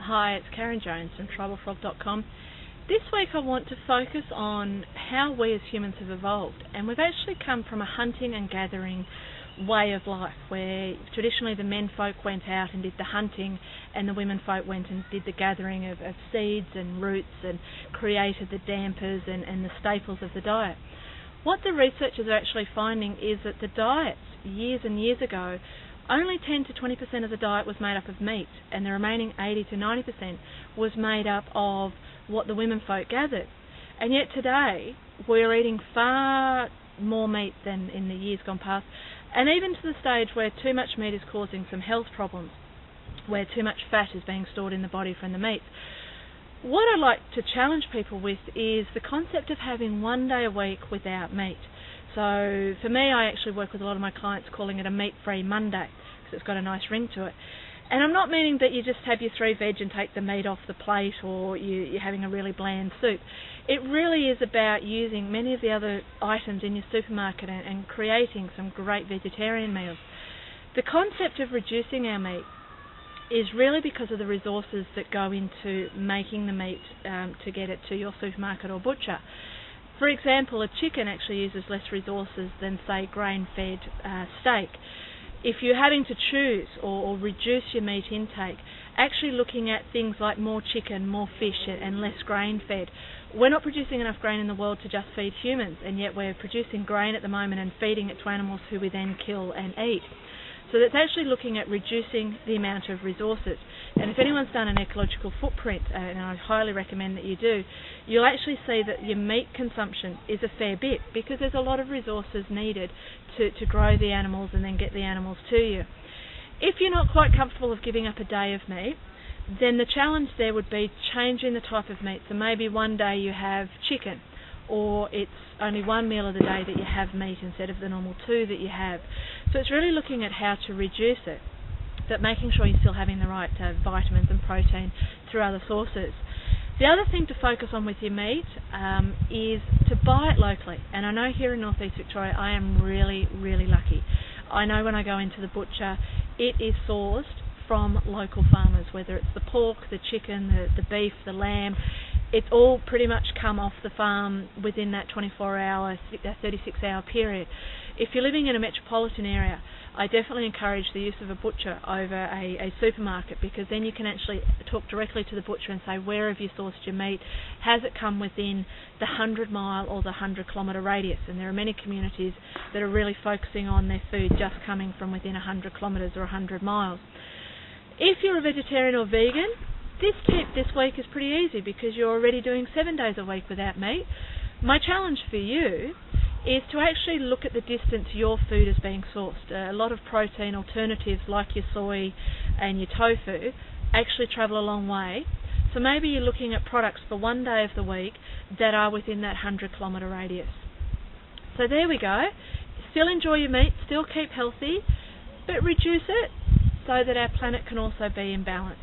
Hi, it's Karen Jones from TribalFrog.com. This week I want to focus on how we as humans have evolved, and we've actually come from a hunting and gathering way of life where traditionally the men folk went out and did the hunting and the women folk went and did the gathering of seeds and roots and created the dampers and the staples of the diet. What the researchers are actually finding is that the diets years and years ago, only 10 to 20% of the diet was made up of meat, and the remaining 80 to 90% was made up of what the women folk gathered. And yet today we're eating far more meat than in the years gone past, and even to the stage where too much meat is causing some health problems, where too much fat is being stored in the body from the meats. What I'd like to challenge people with is the concept of having one day a week without meat. So for me, I actually work with a lot of my clients calling it a meat-free Monday because it's got a nice ring to it. And I'm not meaning that you just have your 3 veg and take the meat off the plate, or you're having a really bland soup. It really is about using many of the other items in your supermarket and creating some great vegetarian meals. The concept of reducing our meat is really because of the resources that go into making the meat to get it to your supermarket or butcher. For example, a chicken actually uses less resources than, say, grain-fed steak. If you're having to choose or reduce your meat intake, actually looking at things like more chicken, more fish and less grain-fed. We're not producing enough grain in the world to just feed humans, and yet we're producing grain at the moment and feeding it to animals who we then kill and eat. So that's actually looking at reducing the amount of resources. And if anyone's done an ecological footprint, and I highly recommend that you do, you'll actually see that your meat consumption is a fair bit because there's a lot of resources needed to grow the animals and then get the animals to you. If you're not quite comfortable of giving up a day of meat, then the challenge there would be changing the type of meat. So maybe one day you have chicken, or it's only one meal of the day that you have meat instead of the normal 2 that you have. So it's really looking at how to reduce it, but making sure you're still having the right vitamins and protein through other sources. The other thing to focus on with your meat is to buy it locally. And I know here in North East Victoria I am really, really lucky. I know when I go into the butcher, it is sourced from local farmers, whether it's the pork, the chicken, the beef, the lamb. It's all pretty much come off the farm within that 24-hour, 36-hour period. If you're living in a metropolitan area, I definitely encourage the use of a butcher over a supermarket, because then you can actually talk directly to the butcher and say, where have you sourced your meat? Has it come within the 100-mile or the 100-kilometre radius? And there are many communities that are really focusing on their food just coming from within 100 kilometres or 100 miles. If you're a vegetarian or vegan, this tip this week is pretty easy because you're already doing 7 days a week without meat. My challenge for you is to actually look at the distance your food is being sourced. A lot of protein alternatives like your soy and your tofu actually travel a long way. So maybe you're looking at products for 1 day of the week that are within that 100-kilometre radius. So there we go. Still enjoy your meat, still keep healthy, but reduce it so that our planet can also be in balance.